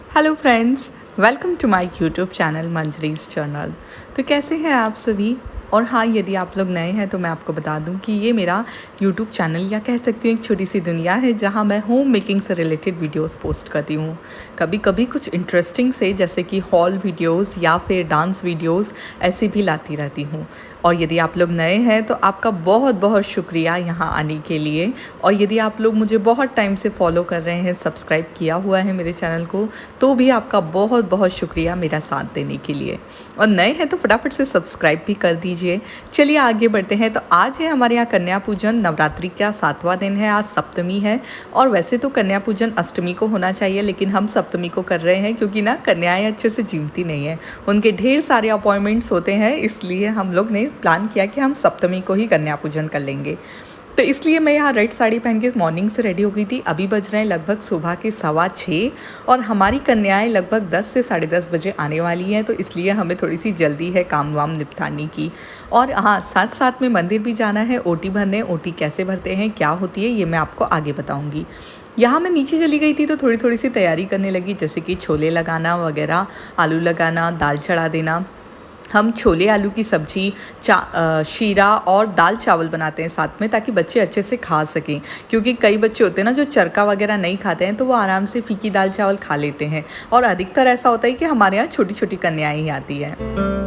Hello friends, welcome to my YouTube channel Manjari's journal. तो कैसे हैं आप सभी। और हाँ, यदि आप लोग नए हैं तो मैं आपको बता दूं कि ये मेरा यूट्यूब चैनल या कह सकती हूँ एक छोटी सी दुनिया है जहाँ मैं होम मेकिंग से रिलेटेड वीडियोस पोस्ट करती हूँ। कभी कभी कुछ इंटरेस्टिंग से जैसे कि हॉल वीडियोस या फिर डांस वीडियोस ऐसे भी लाती रहती हूँ। और यदि आप लोग नए हैं तो आपका बहुत बहुत शुक्रिया यहाँ आने के लिए। और यदि आप लोग मुझे बहुत टाइम से फॉलो कर रहे हैं, सब्सक्राइब किया हुआ है मेरे चैनल को, तो भी आपका बहुत बहुत शुक्रिया मेरा साथ देने के लिए। और नए हैं तो फटाफट से सब्सक्राइब भी कर दीजिए। चलिए आगे बढ़ते हैं। तो आज है हमारे यहाँ कन्या पूजन, नवरात्रि का 7वां दिन है, आज सप्तमी है। और वैसे तो कन्या पूजन अष्टमी को होना चाहिए, लेकिन हम सप्तमी को कर रहे हैं क्योंकि ना कन्याएं अच्छे से जीमती नहीं है, उनके ढेर सारे अपॉइंटमेंट्स होते हैं, इसलिए हम लोग ने प्लान किया कि हम सप्तमी को ही कन्या पूजन कर लेंगे। तो इसलिए मैं यहाँ रेड साड़ी पहन के मॉर्निंग से रेडी हो गई थी। अभी बज रहे हैं लगभग सुबह के 6:15 और हमारी कन्याएं लगभग 10 से 10:30 बजे आने वाली हैं, तो इसलिए हमें थोड़ी सी जल्दी है काम वाम निपटाने की। और हाँ, साथ साथ में मंदिर भी जाना है ओटी भरने। ओटी कैसे भरते हैं, क्या होती है, ये मैं आपको आगे बताऊँगी। यहाँ मैं नीचे चली गई थी तो थोड़ी थोड़ी सी तैयारी करने लगी, जैसे कि छोले लगाना वगैरह, आलू लगाना, दाल चढ़ा देना। हम छोले आलू की सब्ज़ी, शीरा और दाल चावल बनाते हैं साथ में, ताकि बच्चे अच्छे से खा सकें। क्योंकि कई बच्चे होते हैं ना जो चरका वगैरह नहीं खाते हैं, तो वो आराम से फीकी दाल चावल खा लेते हैं। और अधिकतर ऐसा होता है कि हमारे यहाँ छोटी छोटी कन्याएं ही आती हैं।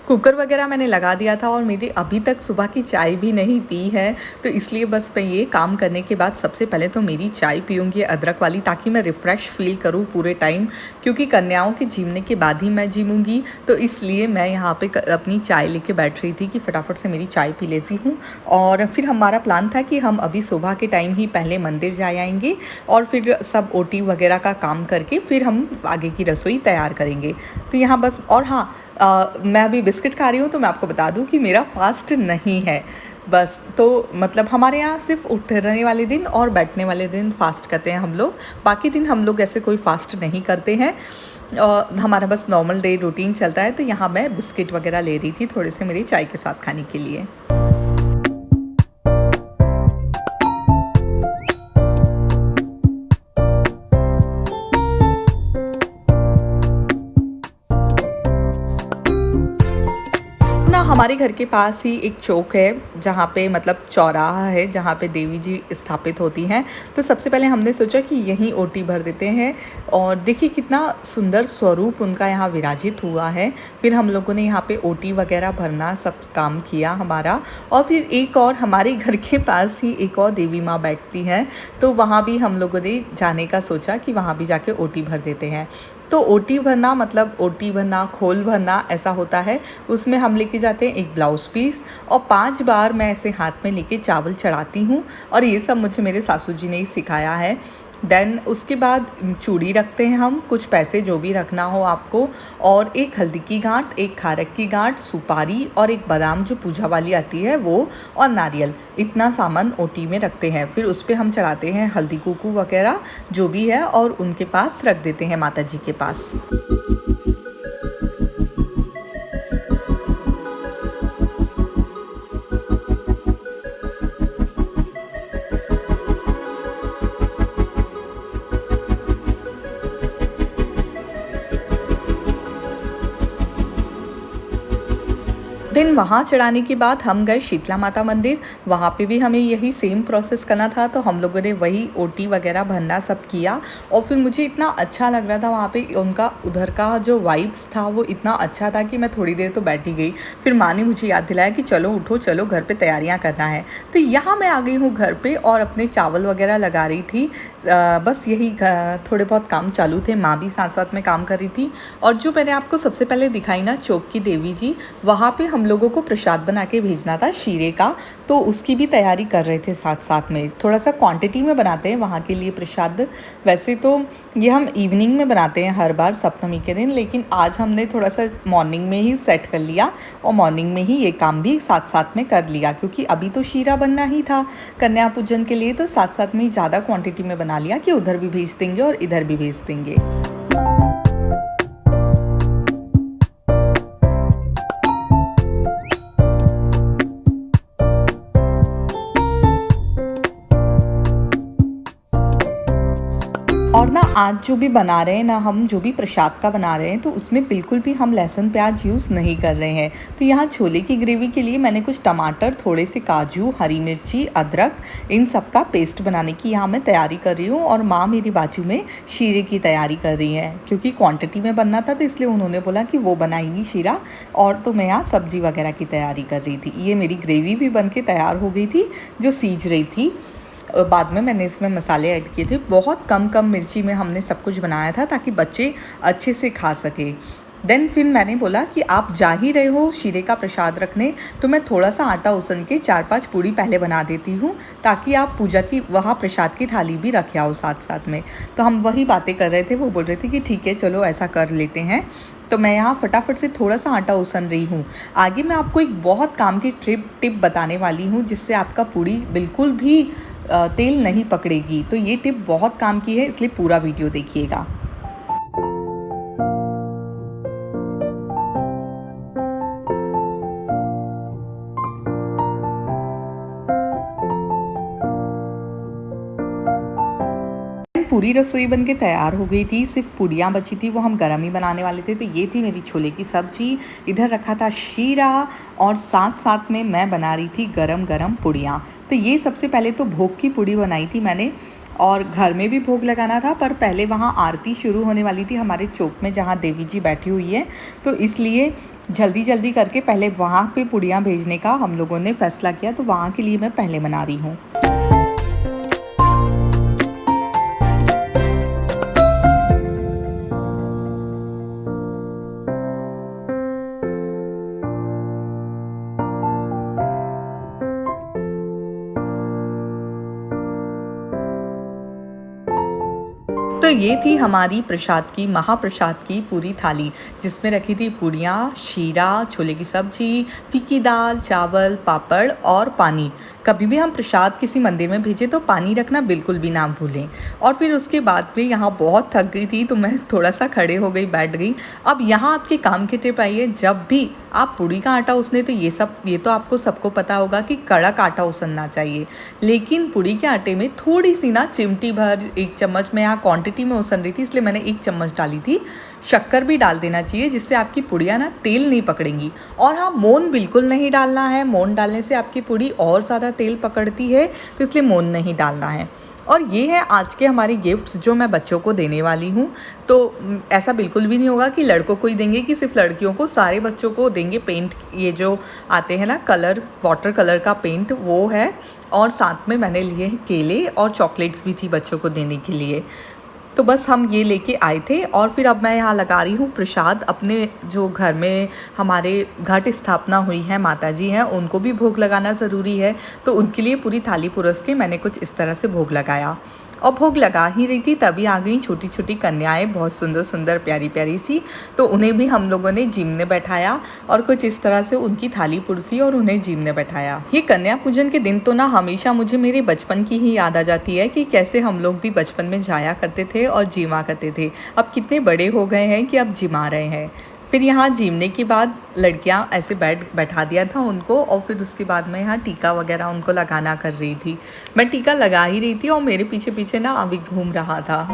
कुकर वगैरह मैंने लगा दिया था और मेरी अभी तक सुबह की चाय भी नहीं पी है, तो इसलिए बस मैं ये काम करने के बाद सबसे पहले तो मेरी चाय पीऊँगी अदरक वाली, ताकि मैं रिफ़्रेश फ़ील करूँ पूरे टाइम, क्योंकि कन्याओं के जीमने के बाद ही मैं जीमूँगी। तो इसलिए मैं यहाँ पे अपनी चाय लेके बैठ रही थी कि फटाफट से मेरी चाय पी लेती हूँ। और फिर हमारा प्लान था कि हम अभी सुबह के टाइम ही पहले मंदिर जा आएँगे और फिर सब ओटी वगैरह का काम करके फिर हम आगे की रसोई तैयार करेंगे। तो यहाँ बस, और हाँ, मैं अभी बिस्किट खा रही हूँ, तो मैं आपको बता दूँ कि मेरा फास्ट नहीं है। बस तो मतलब हमारे यहाँ सिर्फ उठने वाले दिन और बैठने वाले दिन फ़ास्ट करते हैं हम लोग, बाकी दिन हम लोग ऐसे कोई फ़ास्ट नहीं करते हैं। हमारा बस नॉर्मल डे रूटीन चलता है। तो यहाँ मैं बिस्किट वगैरह ले रही थी थोड़े से मेरी चाय के साथ खाने के लिए। ना हमारे घर के पास ही एक चौक है, जहाँ पे मतलब चौराहा है जहाँ पे देवी जी स्थापित होती हैं। तो सबसे पहले हमने सोचा कि यहीं ओटी भर देते हैं। और देखिए कितना सुंदर स्वरूप उनका यहाँ विराजित हुआ है। फिर हम लोगों ने यहाँ पे ओटी वगैरह भरना सब काम किया हमारा। और फिर एक और हमारे घर के पास ही एक और देवी माँ बैठती हैं, तो वहाँ भी हम लोगों ने जाने का सोचा कि वहाँ भी जाके ओटी भर देते हैं। तो ओटी भरना मतलब ओटी भरना, खोल भरना ऐसा होता है। उसमें हम लेके जाते हैं एक ब्लाउज़ पीस और 5 बार मैं ऐसे हाथ में लेके चावल चढ़ाती हूँ। और ये सब मुझे मेरे सासू जी ने ही सिखाया है। देन उसके बाद चूड़ी रखते हैं हम, कुछ पैसे जो भी रखना हो आपको, और एक हल्दी की गांठ, एक खारक की गांठ, सुपारी और एक बादाम जो पूजा वाली आती है वो, और नारियल। इतना सामान ओटी में रखते हैं। फिर उस पर हम चढ़ाते हैं हल्दी कुकू वगैरह जो भी है, और उनके पास रख देते हैं माता जी के पास। देन वहाँ चढ़ाने के बाद हम गए शीतला माता मंदिर। वहाँ पे भी हमें यही सेम प्रोसेस करना था, तो हम लोगों ने वही ओटी वगैरह भरना सब किया। और फिर मुझे इतना अच्छा लग रहा था वहाँ पे, उनका उधर का जो वाइब्स था वो इतना अच्छा था कि मैं थोड़ी देर तो बैठी गई। फिर माँ ने मुझे याद दिलाया कि चलो उठो, चलो घर पे तैयारियाँ करना है। तो यहाँ मैं आ गई हूँ घर पे और अपने चावल वगैरह लगा रही थी। बस यही थोड़े बहुत काम चालू थे, माँ भी साथ साथ में काम कर रही थी। और जो मैंने आपको सबसे पहले दिखाई ना चौक की देवी जी, वहाँ पर हम लोगों को प्रसाद बना के भेजना था शीरे का, तो उसकी भी तैयारी कर रहे थे साथ साथ में। थोड़ा सा क्वांटिटी में बनाते हैं वहाँ के लिए प्रसाद। वैसे तो ये हम इवनिंग में बनाते हैं हर बार सप्तमी के दिन, लेकिन आज हमने थोड़ा सा मॉर्निंग में ही सेट कर लिया और मॉर्निंग में ही ये काम भी साथ साथ में कर लिया, क्योंकि अभी तो शीरा बनना ही था कन्या पूजन के लिए, तो साथ साथ में ही ज़्यादा क्वांटिटी में बना लिया कि उधर भी भेज देंगे और इधर भी भेज देंगे। और ना आज जो भी बना रहे हैं ना, हम जो भी प्रसाद का बना रहे हैं, तो उसमें बिल्कुल भी हम लहसुन प्याज यूज़ नहीं कर रहे हैं। तो यहाँ छोले की ग्रेवी के लिए मैंने कुछ टमाटर, थोड़े से काजू, हरी मिर्ची, अदरक, इन सब का पेस्ट बनाने की यहाँ मैं तैयारी कर रही हूँ। और माँ मेरी बाजू में शीरे की तैयारी कर रही है, क्योंकि क्वान्टिटी में बनना था तो इसलिए उन्होंने बोला कि वो बनाएंगी शीरा, और तो मैं यहाँ सब्जी वगैरह की तैयारी कर रही थी। ये मेरी ग्रेवी भी बन के तैयार हो गई थी जो सीज रही थी। बाद में मैंने इसमें मसाले ऐड किए थे। बहुत कम मिर्ची में हमने सब कुछ बनाया था ताकि बच्चे अच्छे से खा सके। देन फिर मैंने बोला कि आप जा ही रहे हो शीरे का प्रसाद रखने, तो मैं थोड़ा सा आटा उसन के 4-5 पूड़ी पहले बना देती हूँ, ताकि आप पूजा की वहाँ प्रसाद की थाली भी रखे आओ साथ साथ में। तो हम वही बातें कर रहे थे, वो बोल रहे थे कि ठीक है चलो ऐसा कर लेते हैं। तो मैं यहाँ फटाफट से थोड़ा सा आटा उसन रही हूँ। आगे मैं आपको एक बहुत काम की टिप बताने वाली हूँ, जिससे आपका पूड़ी बिल्कुल भी तेल नहीं पकड़ेगी। तो ये टिप बहुत काम की है, इसलिए पूरा वीडियो देखिएगा। पूरी रसोई बन के तैयार हो गई थी, सिर्फ पूड़ियाँ बची थी, वो हम गरम ही बनाने वाले थे। तो ये थी मेरी छोले की सब्जी, इधर रखा था शीरा, और साथ साथ में मैं बना रही थी गरम गरम पूड़ियाँ। तो ये सबसे पहले तो भोग की पूड़ी बनाई थी मैंने, और घर में भी भोग लगाना था, पर पहले वहाँ आरती शुरू होने वाली थी हमारे चौक में जहाँ देवी जी बैठी हुई है, तो इसलिए जल्दी जल्दी करके पहले वहाँ पे पूड़ियाँ भेजने का हम लोगों ने फैसला किया। तो वहाँ के लिए मैं पहले बना रही हूँ। तो ये थी हमारी प्रसाद की, महाप्रसाद की पूरी थाली, जिसमें रखी थी पूड़ियाँ, शीरा, छोले की सब्जी, फीकी दाल, चावल, पापड़ और पानी। कभी भी हम प्रसाद किसी मंदिर में भेजें तो पानी रखना बिल्कुल भी ना भूलें। और फिर उसके बाद में यहाँ बहुत थक गई थी, तो मैं थोड़ा सा खड़े हो गई, बैठ गई। अब यहाँ आपके काम की टिप आई है, जब भी आप पूड़ी का आटा उसने, तो ये तो आपको सबको पता होगा कि कड़क आटा उसनना चाहिए, लेकिन पूड़ी के आटे में थोड़ी सी ना चिमटी भर, 1 चम्मच में यहाँ क्वांटिटी में उसन रही थी इसलिए मैंने 1 चम्मच डाली थी। शक्कर भी डाल देना चाहिए, जिससे आपकी पूड़ियाँ ना तेल नहीं पकड़ेंगी। और हाँ, मोन बिल्कुल नहीं डालना है, मोन डालने से आपकी पूड़ी और ज़्यादा तेल पकड़ती है, तो इसलिए मोन नहीं डालना है। और ये है आज के हमारे गिफ्ट्स जो मैं बच्चों को देने वाली हूँ। तो ऐसा बिल्कुल भी नहीं होगा कि लड़कों को ही देंगे कि सिर्फ लड़कियों को, सारे बच्चों को देंगे। पेंट ये जो आते हैं ना कलर, वाटर कलर का पेंट, वो है। और साथ में मैंने लिए हैं केले, और चॉकलेट्स भी थी बच्चों को देने के लिए। तो बस हम ये लेके आए थे, और फिर अब मैं यहाँ लगा रही हूँ प्रसाद। अपने जो घर में हमारे घट स्थापना हुई है, माता जी हैं, उनको भी भोग लगाना ज़रूरी है। तो उनके लिए पूरी थाली पुरस के मैंने कुछ इस तरह से भोग लगाया। और भोग लगा ही रही थी तभी आ गई छोटी छोटी कन्याएं, बहुत सुंदर सुंदर प्यारी प्यारी सी। तो उन्हें भी हम लोगों ने जीमने बैठाया, और कुछ इस तरह से उनकी थाली पुरसी और उन्हें जीमने बैठाया। ये कन्या पूजन के दिन तो ना हमेशा मुझे मेरे बचपन की ही याद आ जाती है, कि कैसे हम लोग भी बचपन में जाया करते थे और जीमा करते थे। अब कितने बड़े हो गए हैं कि अब जिमा रहे हैं। फिर यहाँ जीमने के बाद लड़कियाँ ऐसे बैठा दिया था उनको, और फिर उसके बाद मैं यहाँ टीका वगैरह उनको लगाना कर रही थी। मैं टीका लगा ही रही थी और मेरे पीछे पीछे ना आविक घूम रहा था।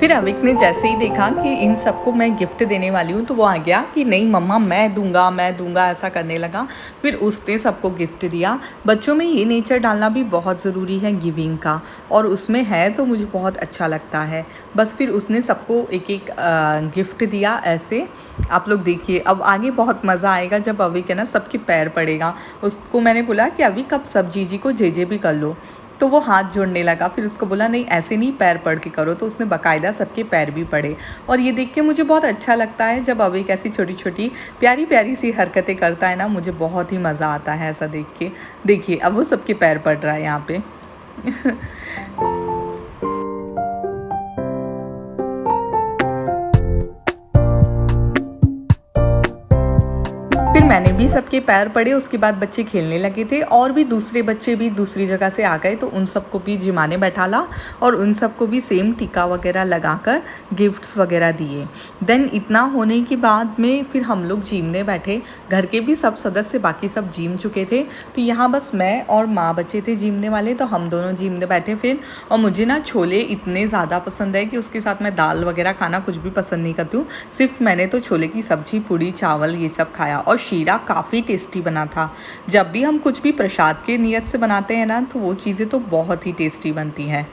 फिर अविक ने जैसे ही देखा कि इन सबको मैं गिफ्ट देने वाली हूँ तो वो आ गया कि नहीं मम्मा मैं दूंगा ऐसा करने लगा। फिर उसने सबको गिफ्ट दिया। बच्चों में ये नेचर डालना भी बहुत ज़रूरी है गिविंग का, और उसमें है तो मुझे बहुत अच्छा लगता है। बस फिर उसने सबको एक एक गिफ्ट दिया ऐसे। आप लोग देखिए अब आगे बहुत मज़ा आएगा जब अविक है ना सबके पैर पड़ेगा। उसको मैंने बोला कि अविक अब सब जीजी को जे भी कर लो, तो वो हाथ जोड़ने लगा। फिर उसको बोला नहीं ऐसे नहीं पैर पड़ के करो, तो उसने बाकायदा सबके पैर भी पड़े। और ये देख के मुझे बहुत अच्छा लगता है जब अविक ऐसी छोटी छोटी प्यारी प्यारी सी हरकतें करता है ना, मुझे बहुत ही मज़ा आता है ऐसा देख के। देखिए अब वो सबके पैर पड़ रहा है यहाँ पे। फिर मैंने भी सबके पैर पड़े, उसके बाद बच्चे खेलने लगे थे और भी दूसरे बच्चे भी दूसरी जगह से आ गए, तो उन सबको भी जिमाने बैठाला और उन सबको भी सेम टीका वगैरह लगाकर गिफ्ट्स वगैरह दिए। देन इतना होने के बाद में फिर हम लोग जीमने बैठे। घर के भी सब सदस्य बाकी सब जीम चुके थे, तो यहाँ बस मैं और माँ बचे थे जीमने वाले, तो हम दोनों जीमने बैठे फिर। और मुझे ना छोले इतने ज़्यादा पसंद है कि उसके साथ मैं दाल वगैरह खाना कुछ भी पसंद नहीं करती हूँ। सिर्फ मैंने तो छोले की सब्ज़ी पूड़ी चावल ये सब खाया, और शीरा काफ़ी टेस्टी बना था। जब भी हम कुछ भी प्रसाद के नियत से बनाते हैं ना, तो वो चीज़ें तो बहुत ही टेस्टी बनती हैं।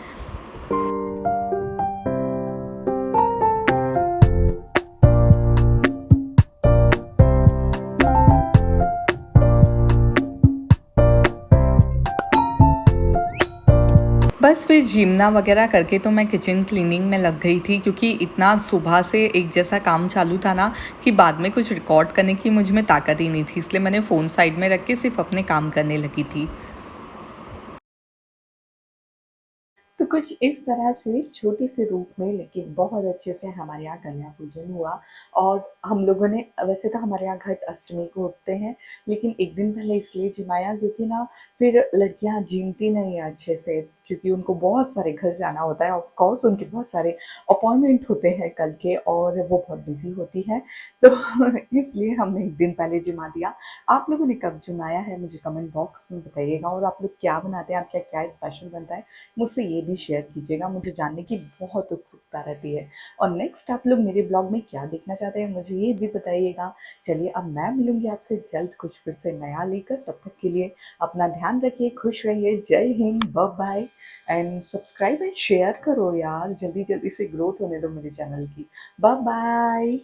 बस फिर जिमना वगैरह करके तो मैं किचन क्लीनिंग में लग गई थी, क्योंकि इतना सुबह से एक जैसा काम चालू था ना कि बाद में कुछ रिकॉर्ड करने की मुझ में ताकत ही नहीं थी, इसलिए मैंने फ़ोन साइड में रख के सिर्फ अपने काम करने लगी थी। तो कुछ इस तरह से छोटे से रूप में लेकिन बहुत अच्छे से हमारे यहाँ कन्या पूजन हुआ। और हम लोगों ने वैसे तो हमारे यहाँ घट अष्टमी को उठते हैं, लेकिन एक दिन पहले इसलिए जिमाया क्योंकि ना फिर लड़कियाँ जिमती नहीं है अच्छे से, क्योंकि उनको बहुत सारे घर जाना होता है। ऑफ कोर्स उनके बहुत सारे अपॉइंटमेंट होते हैं कल के, और वो बहुत बिजी होती है। तो इसलिए हमने एक दिन पहले जिमा दिया। आप लोगों ने कब जिमाया है मुझे कमेंट बॉक्स में बताइएगा, और आप लोग क्या बनाते हैं, आपका क्या स्पेशल बनता है मुझसे ये भी शेयर कीजिएगा, मुझे जानने की बहुत उत्सुकता रहती है। और नेक्स्ट आप लोग मेरे ब्लॉग में क्या देखना चाहते हैं मुझे ये भी बताइएगा। चलिए अब मैं मिलूंगी आपसे जल्द कुछ फिर से नया लेकर, तब तक के लिए अपना ध्यान रखिए, खुश रहिए, जय Hind, bye bye. And subscribe and share करो यार, जल्दी जल्दी से ग्रोथ होने दो मेरे चैनल की। Bye bye.